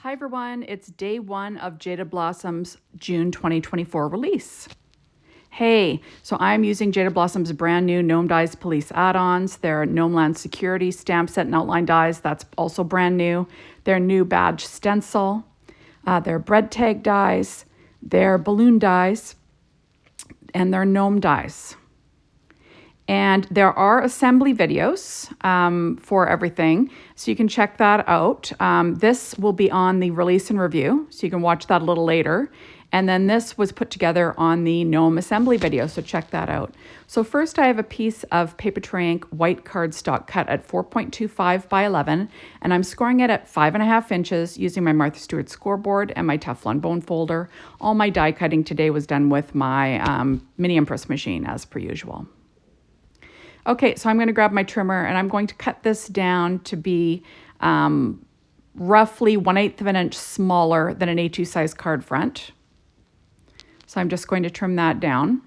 Hi everyone, it's day one of Jaded Blossom's June 2024 release. Hey, so I'm using Jaded Blossom's brand new Gnome dies Police Add Ons. Their Gnomeland Security stamp set and outline dies, that's also brand new. Their new badge stencil, their bread tag dies, their balloon dies, and their gnome dies. And there are assembly videos for everything, so you can check that out. This will be on the release and review, so you can watch that a little later. And then this was put together on the Gnome assembly video, so check that out. So first I have a piece of paper tray ink white cardstock cut at 4.25 by 11, and I'm scoring it at 5.5 inches using my Martha Stewart scoreboard and my Teflon bone folder. All my die cutting today was done with my mini impress machine as per usual. Okay, so I'm going to grab my trimmer and I'm going to cut this down to be roughly 1/8 of an inch smaller than an A2 size card front. So I'm just going to trim that down.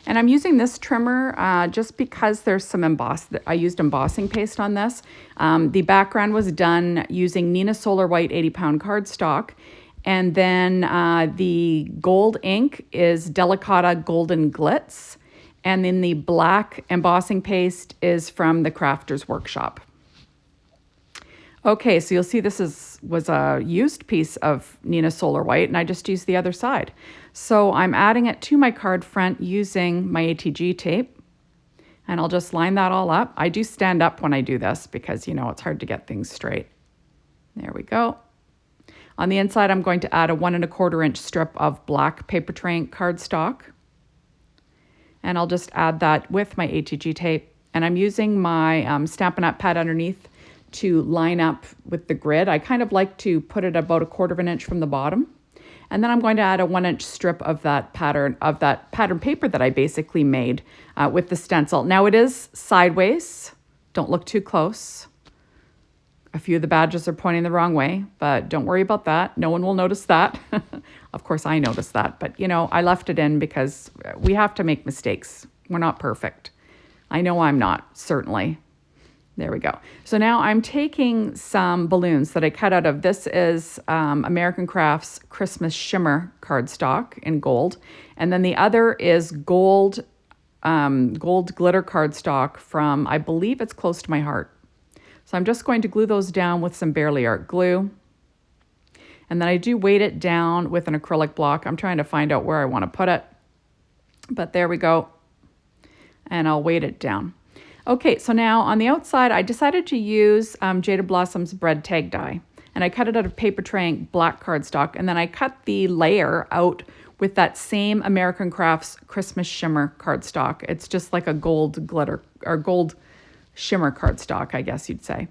And I'm using this trimmer just because there's some I used embossing paste on this. The background was done using Nina Solar White 80-pound cardstock. And then the gold ink is Delicata Golden Glitz. And then the black embossing paste is from the Crafter's Workshop. Okay, so you'll see this was a used piece of Nina Solar White, and I just used the other side. So I'm adding it to my card front using my ATG tape, and I'll just line that all up. I do stand up when I do this because, you know, it's hard to get things straight. There we go. On the inside, I'm going to add a 1 1/4 inch strip of black paper tray ink cardstock. And I'll just add that with my ATG tape. And I'm using my Stampin' Up! Pad underneath to line up with the grid. I kind of like to put it about 1/4 of an inch from the bottom. And then I'm going to add a 1 inch strip of that pattern paper that I basically made with the stencil. Now it is sideways. Don't look too close. A few of the badges are pointing the wrong way, but don't worry about that. No one will notice that. Of course, I noticed that, but you know, I left it in because we have to make mistakes. We're not perfect. I know I'm not, certainly. There we go. So now I'm taking some balloons that I cut out of. This is American Crafts Christmas Shimmer cardstock in gold. And then the other is gold glitter cardstock from, I believe it's Close to My Heart. So I'm just going to glue those down with some Barely Art glue. And then I do weight it down with an acrylic block. I'm trying to find out where I want to put it. But there we go. And I'll weight it down. Okay, so now on the outside, I decided to use Jaded Blossom's bread tag die. And I cut it out of paper tray ink black cardstock. And then I cut the layer out with that same American Crafts Christmas Shimmer cardstock. It's just like a gold glitter or gold shimmer cardstock, I guess you'd say.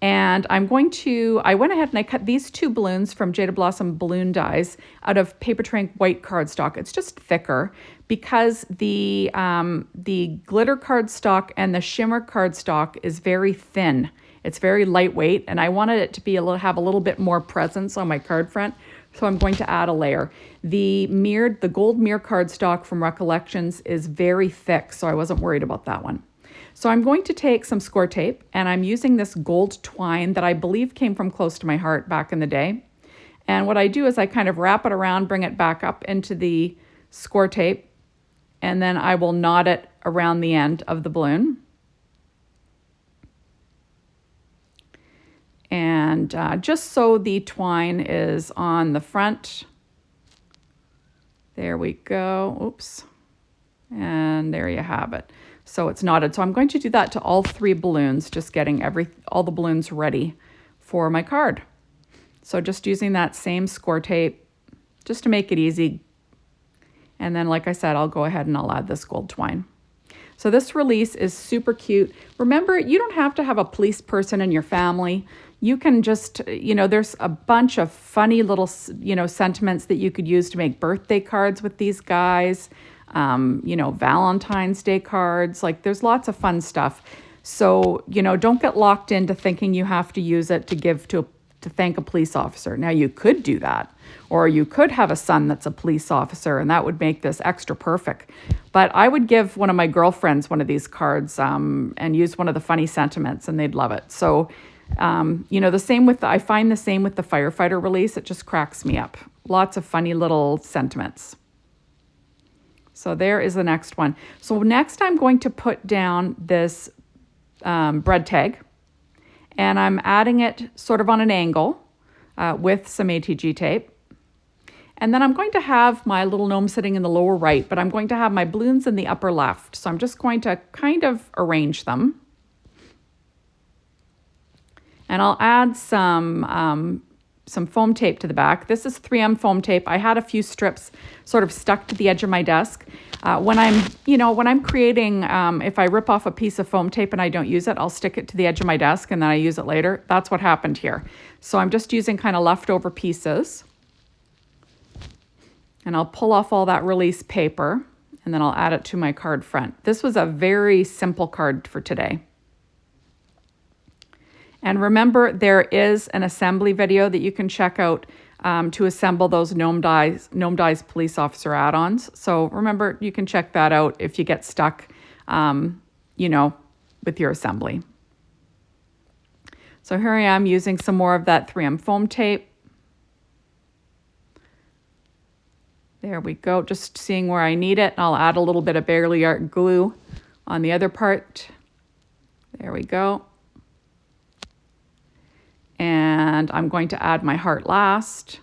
And I went ahead and I cut these two balloons from Jaded Blossom balloon dies out of paper tray ink white cardstock. It's just thicker because the glitter cardstock and the shimmer cardstock is very thin. It's very lightweight, and I wanted it to have a little bit more presence on my card front. So I'm going to add a layer. The gold mirror cardstock from Recollections is very thick, so I wasn't worried about that one. So I'm going to take some score tape, and I'm using this gold twine that I believe came from Close to My Heart back in the day. And what I do is I kind of wrap it around, bring it back up into the score tape, and then I will knot it around the end of the balloon. And just so the twine is on the front. There we go. Oops. And there you have it. So it's knotted. So I'm going to do that to all 3 balloons, just getting all the balloons ready for my card. So just using that same score tape just to make it easy. And then, like I said, I'll go ahead and I'll add this gold twine. So this release is super cute. Remember, you don't have to have a police person in your family. You can just, you know, there's a bunch of funny little, you know, sentiments that you could use to make birthday cards with these guys. You know, Valentine's Day cards, like there's lots of fun stuff. So, you know, don't get locked into thinking you have to use it to give to thank a police officer. Now you could do that, or you could have a son that's a police officer, and that would make this extra perfect. But I would give one of my girlfriends one of these cards and use one of the funny sentiments, and they'd love it. So You know, I find the same with the firefighter release. It just cracks me up. Lots of funny little sentiments. So there is the next one. So next I'm going to put down this bread tag, and I'm adding it sort of on an angle with some ATG tape. And then I'm going to have my little gnome sitting in the lower right, but I'm going to have my balloons in the upper left. So I'm just going to kind of arrange them. And I'll add some foam tape to the back. This is 3M foam tape. I had a few strips sort of stuck to the edge of my desk. When I'm creating, if I rip off a piece of foam tape and I don't use it, I'll stick it to the edge of my desk and then I use it later. That's what happened here. So I'm just using kind of leftover pieces. And I'll pull off all that release paper, and then I'll add it to my card front. This was a very simple card for today. And remember, there is an assembly video that you can check out to assemble those Gnome Dies Police Officer add-ons. So remember, you can check that out if you get stuck, with your assembly. So here I am using some more of that 3M foam tape. There we go, just seeing where I need it. I'll add a little bit of Barely Art glue on the other part. There we go. And I'm going to add my heart last,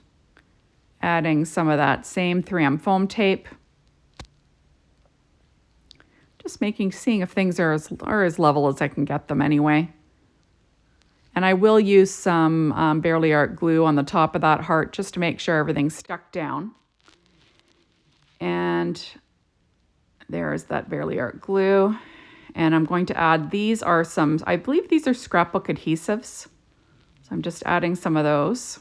adding some of that same 3M foam tape. Just seeing if things are as level as I can get them anyway. And I will use some Barely Art glue on the top of that heart just to make sure everything's stuck down. And there's that Barely Art glue. And I'm going to add, I believe these are scrapbook adhesives. So I'm just adding some of those.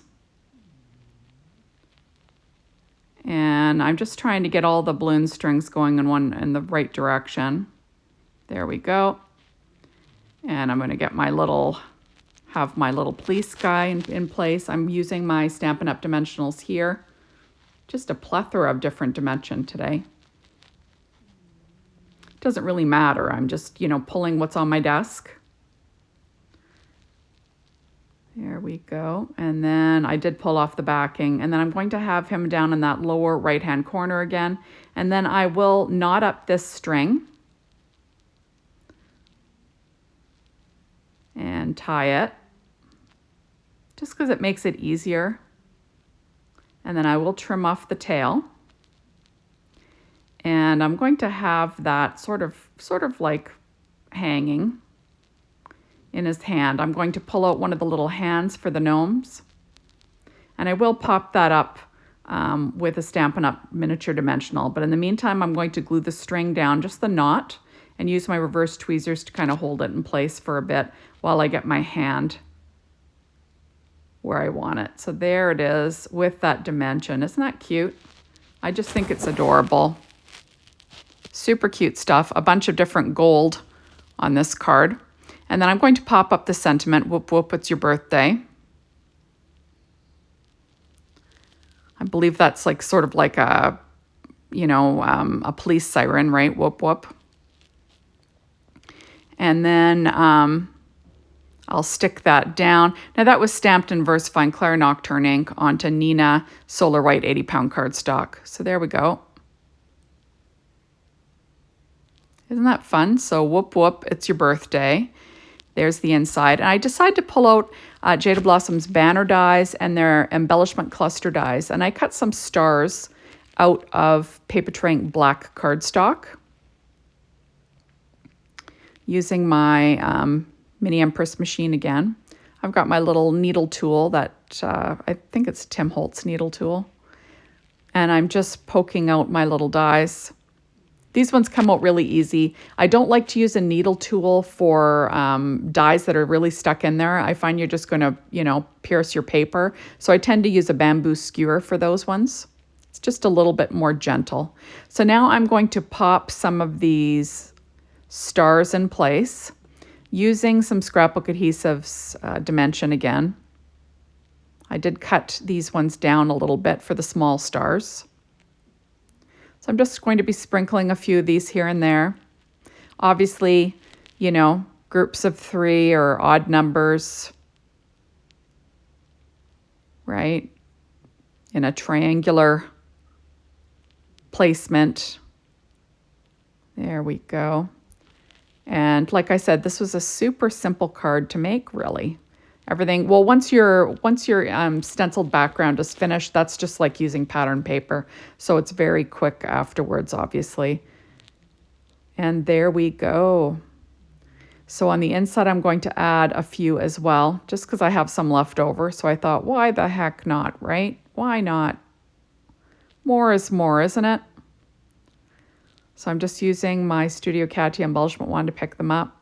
And I'm just trying to get all the balloon strings going in the right direction. There we go. And I'm going to get have my little police guy in place. I'm using my Stampin' Up! Dimensionals here. Just a plethora of different dimension today. Doesn't really matter. I'm just, pulling what's on my desk. There we go. And then I did pull off the backing. And then I'm going to have him down in that lower right-hand corner again. And then I will knot up this string and tie it, just because it makes it easier. And then I will trim off the tail. And I'm going to have that sort of like hanging in his hand. I'm going to pull out one of the little hands for the gnomes. And I will pop that up with a Stampin' Up! Miniature dimensional. But in the meantime, I'm going to glue the string down, just the knot, and use my reverse tweezers to kind of hold it in place for a bit while I get my hand where I want it. So there it is with that dimension. Isn't that cute? I just think it's adorable. Super cute stuff. A bunch of different gold on this card. And then I'm going to pop up the sentiment, whoop whoop, it's your birthday. I believe that's sort of like a police siren, right? Whoop whoop. And then I'll stick that down. Now that was stamped in VersaFine Clair Nocturne ink onto Nina Solar White 80-pound cardstock. So there we go. Isn't that fun? So whoop whoop, it's your birthday. There's the inside. And I decided to pull out Jaded Blossom's banner dies and their Embellishment Cluster dies. And I cut some stars out of Paper Ink black cardstock using my Mini Empress machine again. I've got my little needle tool that I think it's Tim Holtz needle tool. And I'm just poking out my little dies. These ones come out really easy. I don't like to use a needle tool for dies that are really stuck in there. I find you're just going to, pierce your paper. So I tend to use a bamboo skewer for those ones. It's just a little bit more gentle. So now I'm going to pop some of these stars in place using some scrapbook adhesives dimension again. I did cut these ones down a little bit for the small stars. So I'm just going to be sprinkling a few of these here and there. Obviously, groups of 3 or odd numbers right? In a triangular placement. There we go. And like I said, this was a super simple card to make, really. Everything, well, once your stenciled background is finished, that's just like using pattern paper. So it's very quick afterwards, obviously. And there we go. So on the inside, I'm going to add a few as well, just because I have some left over. So I thought, why the heck not, right? Why not? More is more, isn't it? So I'm just using my Studio Catty embellishment wand to pick them up.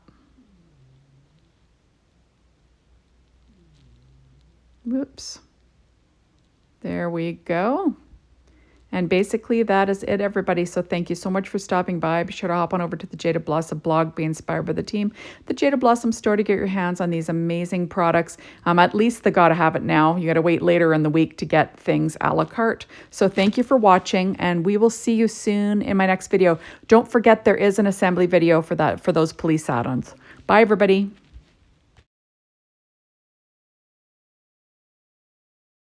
Whoops. There we go. And basically that is it, everybody. So thank you so much for stopping by. Be sure to hop on over to the Jaded Blossom blog, be inspired by the team. The Jaded Blossom store to get your hands on these amazing products. At least the gotta have it now. You gotta wait later in the week to get things a la carte. So thank you for watching, and we will see you soon in my next video. Don't forget there is an assembly video for those police add-ons. Bye, everybody.